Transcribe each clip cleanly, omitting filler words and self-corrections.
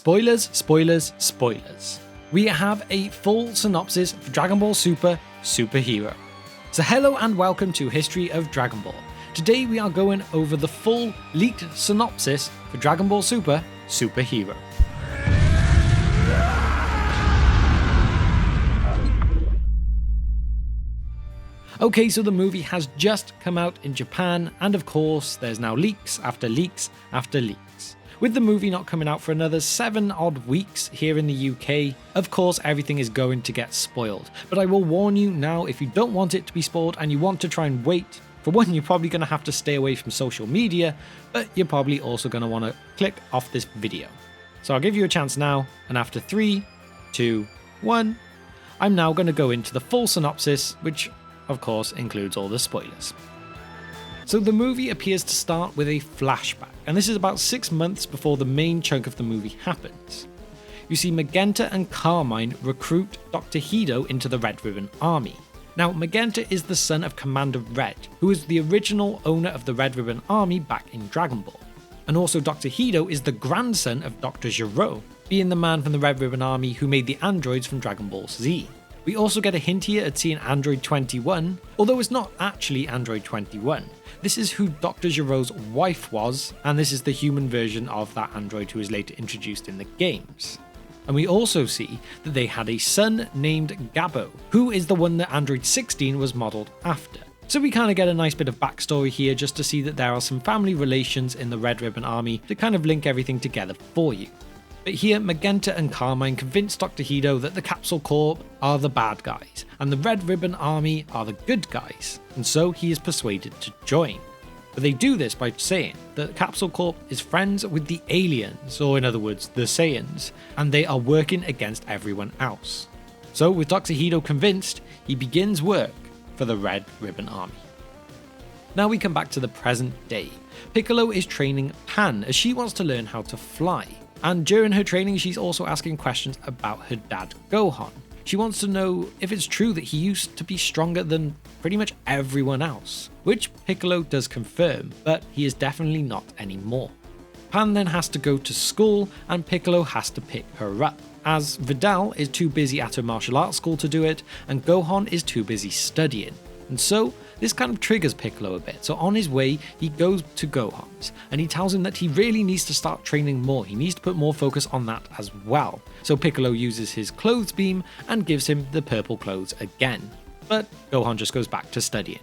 Spoilers, spoilers, spoilers. We have a full synopsis for Dragon Ball Super Superhero. So hello and welcome to History of Dragon Ball. Today we are going over the full leaked synopsis for Dragon Ball Super Superhero. Okay, so the movie has just come out in Japan, and of course there's now leaks after leaks after leaks. With the movie not coming out for another 7 odd weeks here in the UK, of course everything is going to get spoiled. But I will warn you now, if you don't want it to be spoiled and you want to try and wait, for one, you're probably going to have to stay away from social media, but you're probably also going to want to click off this video. So I'll give you a chance now, and after 3, 2, 1, I'm now going to go into the full synopsis, which of course includes all the spoilers. So the movie appears to start with a flashback, and this is about 6 months before the main chunk of the movie happens. You see Magenta and Carmine recruit Dr. Hido into the Red Ribbon Army. Now Magenta is the son of Commander Red, who is the original owner of the Red Ribbon Army back in Dragon Ball. And also Dr. Hido is the grandson of Dr. Gero, being the man from the Red Ribbon Army who made the androids from Dragon Ball Z. We also get a hint here at seeing Android 21, although it's not actually Android 21. This is who Dr. Gero's wife was, and this is the human version of that android who was later introduced in the games. And we also see that they had a son named Gabbo, who is the one that Android 16 was modelled after. So we kind of get a nice bit of backstory here just to see that there are some family relations in the Red Ribbon Army to kind of link everything together for you. But here, Magenta and Carmine convince Dr. Hido that the Capsule Corp are the bad guys, and the Red Ribbon Army are the good guys, and so he is persuaded to join. But they do this by saying that Capsule Corp is friends with the aliens, or in other words, the Saiyans, and they are working against everyone else. So with Dr. Hido convinced, he begins work for the Red Ribbon Army. Now we come back to the present day. Piccolo is training Pan as she wants to learn how to fly. And during her training, she's also asking questions about her dad, Gohan. She wants to know if it's true that he used to be stronger than pretty much everyone else, which Piccolo does confirm, but he is definitely not anymore. Pan then has to go to school, and Piccolo has to pick her up, as Vidal is too busy at her martial arts school to do it, and Gohan is too busy studying. And so, this kind of triggers Piccolo a bit, so on his way, he goes to Gohan's, and he tells him that he really needs to start training more, he needs to put more focus on that as well. So Piccolo uses his clothes beam and gives him the purple clothes again, but Gohan just goes back to studying.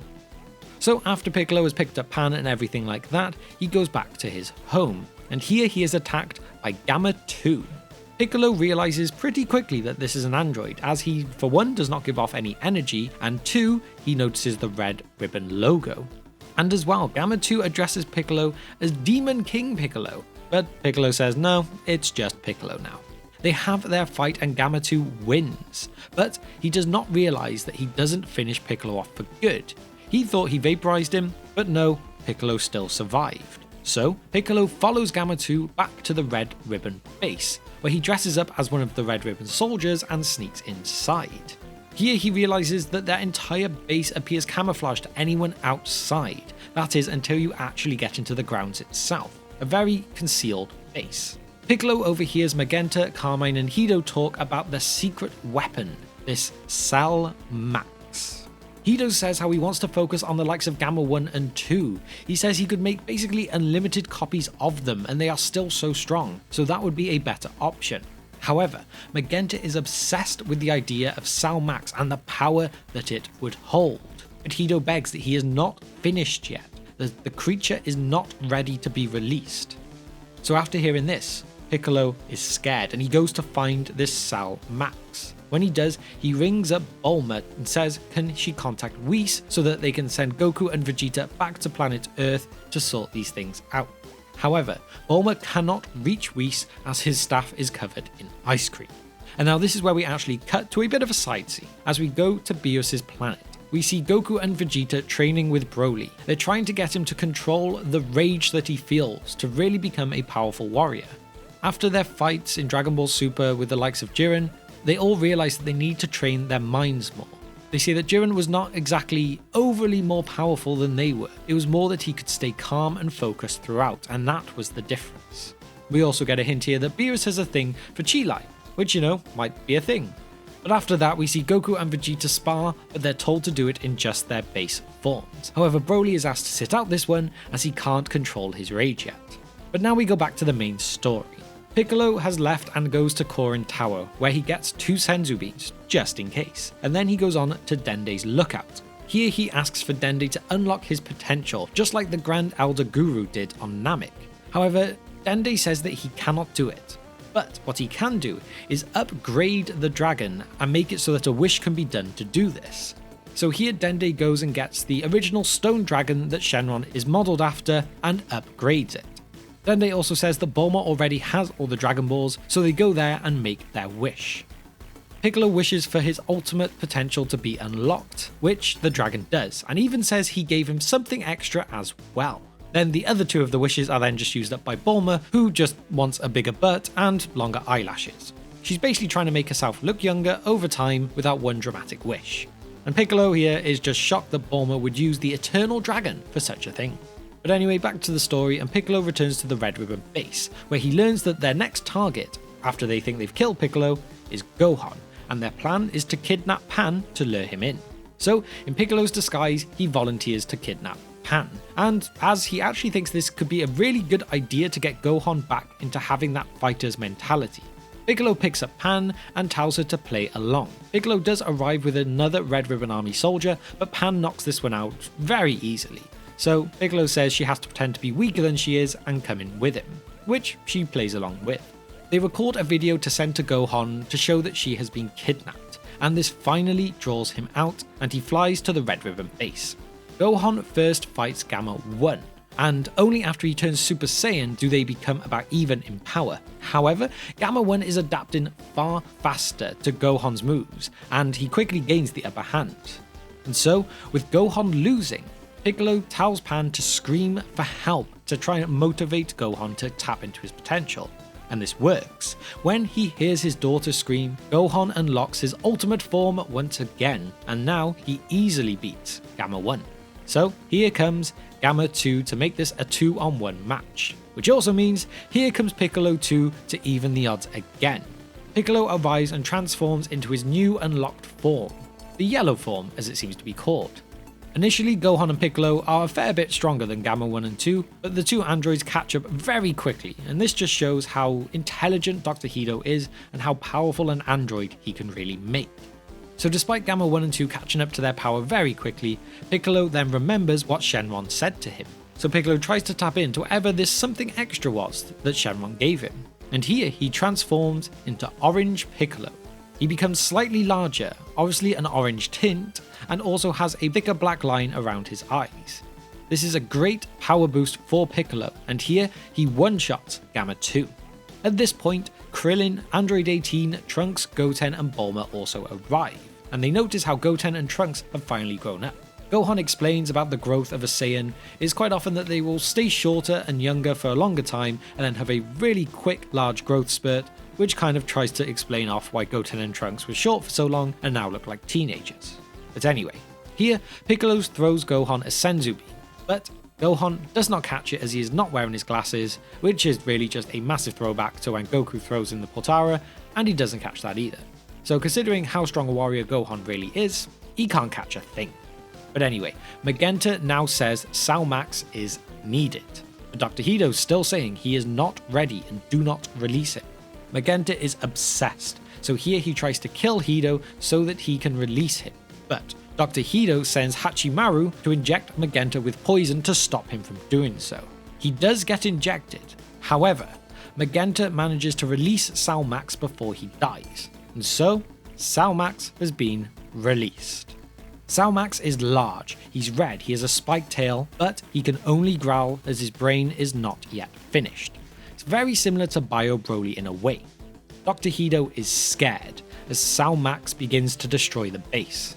So after Piccolo has picked up Pan and everything like that, he goes back to his home, and here he is attacked by Gamma 2. Piccolo realizes pretty quickly that this is an android, as he, for one, does not give off any energy, and two, he notices the Red Ribbon logo. And as well, Gamma 2 addresses Piccolo as Demon King Piccolo, but Piccolo says no, it's just Piccolo now. They have their fight and Gamma 2 wins, but he does not realize that he doesn't finish Piccolo off for good. He thought he vaporized him, but no, Piccolo still survived. So Piccolo follows Gamma 2 back to the Red Ribbon base, where he dresses up as one of the Red Ribbon soldiers and sneaks inside. Here he realizes that their entire base appears camouflaged to anyone outside, that is until you actually get into the grounds itself, a very concealed base. Piccolo overhears Magenta, Carmine and Hido talk about their secret weapon, this Sal Max. Hido says how he wants to focus on the likes of Gamma 1 and 2. He says he could make basically unlimited copies of them and they are still so strong, so that would be a better option. However, Magenta is obsessed with the idea of Sal Max and the power that it would hold. But Hido begs that he is not finished yet, that the creature is not ready to be released. So after hearing this, Piccolo is scared and he goes to find this Sal Max. When he does, he rings up Bulma and says can she contact Whis so that they can send Goku and Vegeta back to planet Earth to sort these things out. However, Bulma cannot reach Whis as his staff is covered in ice cream. And now this is where we actually cut to a bit of a side scene. As we go to Bios' planet, we see Goku and Vegeta training with Broly. They're trying to get him to control the rage that he feels to really become a powerful warrior. After their fights in Dragon Ball Super with the likes of Jiren, they all realize that they need to train their minds more. They say that Jiren was not exactly overly more powerful than they were. It was more that he could stay calm and focused throughout, and that was the difference. We also get a hint here that Beerus has a thing for Chi-Lai, which, might be a thing. But after that, we see Goku and Vegeta spar, but they're told to do it in just their base forms. However, Broly is asked to sit out this one as he can't control his rage yet. But now we go back to the main story. Piccolo has left and goes to Korin Tower, where he gets 2 Senzu beans, just in case, and then he goes on to Dende's lookout. Here he asks for Dende to unlock his potential, just like the Grand Elder Guru did on Namek. However, Dende says that he cannot do it. But what he can do is upgrade the dragon and make it so that a wish can be done to do this. So here Dende goes and gets the original stone dragon that Shenron is modelled after and upgrades it. Dende also says that Bulma already has all the Dragon Balls, so they go there and make their wish. Piccolo wishes for his ultimate potential to be unlocked, which the dragon does, and even says he gave him something extra as well. Then the other 2 of the wishes are then just used up by Bulma, who just wants a bigger butt and longer eyelashes. She's basically trying to make herself look younger over time without one dramatic wish. And Piccolo here is just shocked that Bulma would use the Eternal Dragon for such a thing. But anyway, back to the story, and Piccolo returns to the Red Ribbon base, where he learns that their next target, after they think they've killed Piccolo, is Gohan, and their plan is to kidnap Pan to lure him in. So, in Piccolo's disguise, he volunteers to kidnap Pan, and as he actually thinks this could be a really good idea to get Gohan back into having that fighter's mentality. Piccolo picks up Pan and tells her to play along. Piccolo does arrive with another Red Ribbon Army soldier, but Pan knocks this one out very easily. So Piccolo says she has to pretend to be weaker than she is and come in with him, which she plays along with. They record a video to send to Gohan to show that she has been kidnapped, and this finally draws him out and he flies to the Red Ribbon base. Gohan first fights Gamma 1, and only after he turns Super Saiyan do they become about even in power. However, Gamma 1 is adapting far faster to Gohan's moves, and he quickly gains the upper hand. And so, with Gohan losing, Piccolo tells Pan to scream for help to try and motivate Gohan to tap into his potential. And this works. When he hears his daughter scream, Gohan unlocks his ultimate form once again, and now he easily beats Gamma 1. So here comes Gamma 2 to make this a 2-on-1 match, which also means here comes Piccolo 2 to even the odds again. Piccolo arrives and transforms into his new unlocked form, the yellow form as it seems to be called. Initially, Gohan and Piccolo are a fair bit stronger than Gamma 1 and 2, but the 2 androids catch up very quickly, and this just shows how intelligent Dr. Hedo is and how powerful an android he can really make. So despite Gamma 1 and 2 catching up to their power very quickly, Piccolo then remembers what Shenron said to him. So Piccolo tries to tap into whatever this something extra was that Shenron gave him, and here he transforms into Orange Piccolo. He becomes slightly larger, obviously an orange tint, and also has a thicker black line around his eyes. This is a great power boost for Piccolo, and here he one-shots Gamma 2. At this point, Krillin, Android 18, Trunks, Goten and Bulma also arrive, and they notice how Goten and Trunks have finally grown up. Gohan explains about the growth of a Saiyan is quite often that they will stay shorter and younger for a longer time and then have a really quick large growth spurt, which kind of tries to explain off why Goten and Trunks were short for so long and now look like teenagers. But anyway, here Piccolo throws Gohan a Senzu bean, but Gohan does not catch it as he is not wearing his glasses, which is really just a massive throwback to when Goku throws in the Potara, and he doesn't catch that either. So considering how strong a warrior Gohan really is, he can't catch a thing. But anyway, Magenta now says Sao Max is needed, but Dr. Hedo's still saying he is not ready and do not release it. Magenta is obsessed, so here he tries to kill Hedo so that he can release him, but Dr. Hedo sends Hachimaru to inject Magenta with poison to stop him from doing so. He does get injected, however, Magenta manages to release Sao Max before he dies, and so Sao Max has been released. Sao Max is large, he's red, he has a spiked tail, but he can only growl as his brain is not yet finished. It's very similar to Bio Broly in a way. Dr. Hedo is scared as Sao Max begins to destroy the base.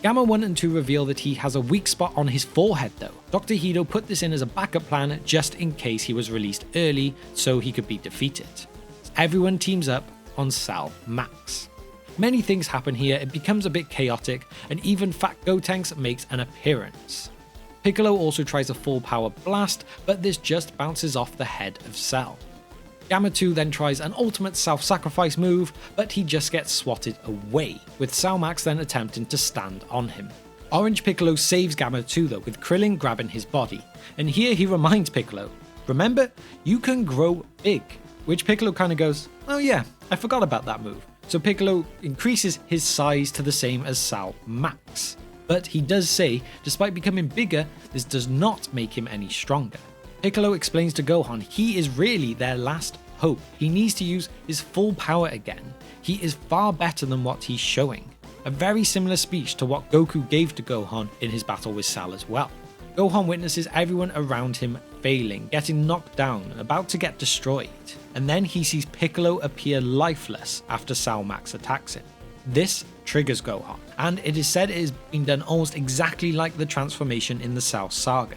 Gamma 1 and 2 reveal that he has a weak spot on his forehead though. Dr. Hedo put this in as a backup plan just in case he was released early so he could be defeated. Everyone teams up on Sao Max. Many things happen here, it becomes a bit chaotic, and even Fat Gotenks makes an appearance. Piccolo also tries a full power blast, but this just bounces off the head of Cell. Gamma 2 then tries an ultimate self-sacrifice move, but he just gets swatted away, with Salmax then attempting to stand on him. Orange Piccolo saves Gamma 2 though, with Krillin grabbing his body, and here he reminds Piccolo, remember, you can grow big, which Piccolo kind of goes, oh yeah, I forgot about that move. So Piccolo increases his size to the same as Salmax. But he does say, despite becoming bigger, this does not make him any stronger. Piccolo explains to Gohan he is really their last hope. He needs to use his full power again. He is far better than what he's showing. A very similar speech to what Goku gave to Gohan in his battle with Cell as well. Gohan witnesses everyone around him failing, getting knocked down, about to get destroyed, and then he sees Piccolo appear lifeless after Salmax attacks him. This triggers Gohan, and it is said it has been done almost exactly like the transformation in the Cell saga.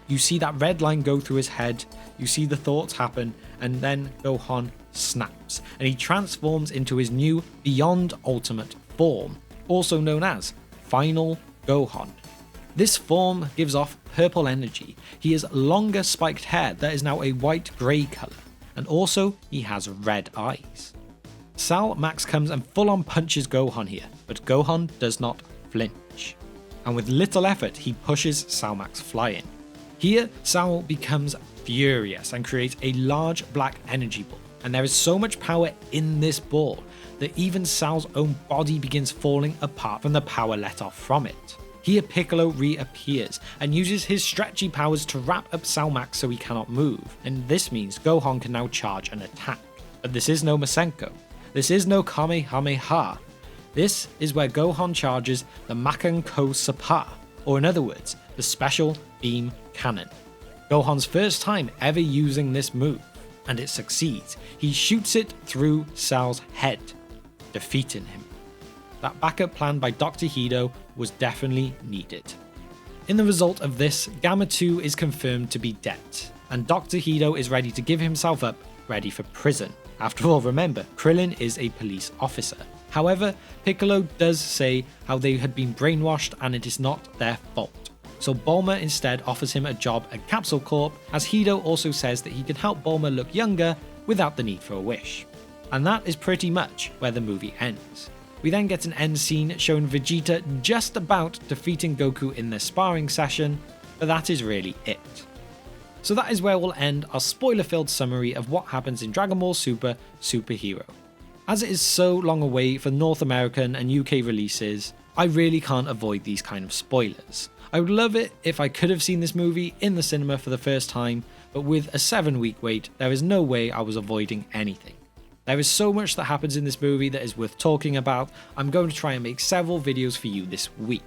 You see that red line go through his head, you see the thoughts happen, and then Gohan snaps, and he transforms into his new Beyond Ultimate form, also known as Final Gohan. This form gives off purple energy, he has longer spiked hair that is now a white-grey colour, and also he has red eyes. Salmax comes and full-on punches Gohan here, but Gohan does not flinch, and with little effort he pushes Salmax flying. Here, Sal becomes furious and creates a large black energy ball, and there is so much power in this ball that even Sal's own body begins falling apart from the power let off from it. Here Piccolo reappears and uses his stretchy powers to wrap up Salmax so he cannot move, and this means Gohan can now charge an attack. But this is no Masenko, this is no Kamehameha, this is where Gohan charges the Makanko Sapa, or in other words, the Special Beam Cannon. Gohan's first time ever using this move, and it succeeds. He shoots it through Cell's head, defeating him. That backup plan by Dr. Hido was definitely needed. In the result of this, Gamma 2 is confirmed to be dead, and Dr. Hido is ready to give himself up, ready for prison. After all, remember, Krillin is a police officer. However, Piccolo does say how they had been brainwashed and it is not their fault. So Bulma instead offers him a job at Capsule Corp, as Hido also says that he can help Bulma look younger without the need for a wish. And that is pretty much where the movie ends. We then get an end scene showing Vegeta just about defeating Goku in their sparring session, but that is really it. So that is where we'll end our spoiler-filled summary of what happens in Dragon Ball Super Superhero. As it is so long away for North American and UK releases, I really can't avoid these kind of spoilers. I would love it if I could have seen this movie in the cinema for the first time, but with a 7-week wait, there is no way I was avoiding anything. There is so much that happens in this movie that is worth talking about. I'm going to try and make several videos for you this week.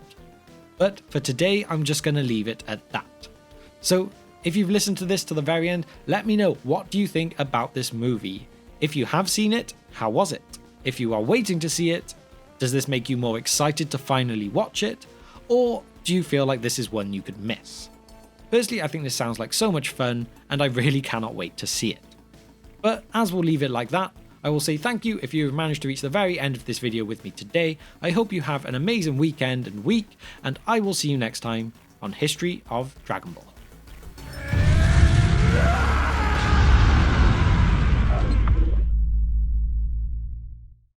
But for today, I'm just going to leave it at that. So if you've listened to this to the very end, let me know, what do you think about this movie? If you have seen it, how was it? If you are waiting to see it, does this make you more excited to finally watch it? Or do you feel like this is one you could miss? Personally, I think this sounds like so much fun, and I really cannot wait to see it. But as we'll leave it like that, I will say thank you if you have managed to reach the very end of this video with me today. I hope you have an amazing weekend and week, and I will see you next time on History of Dragon Ball.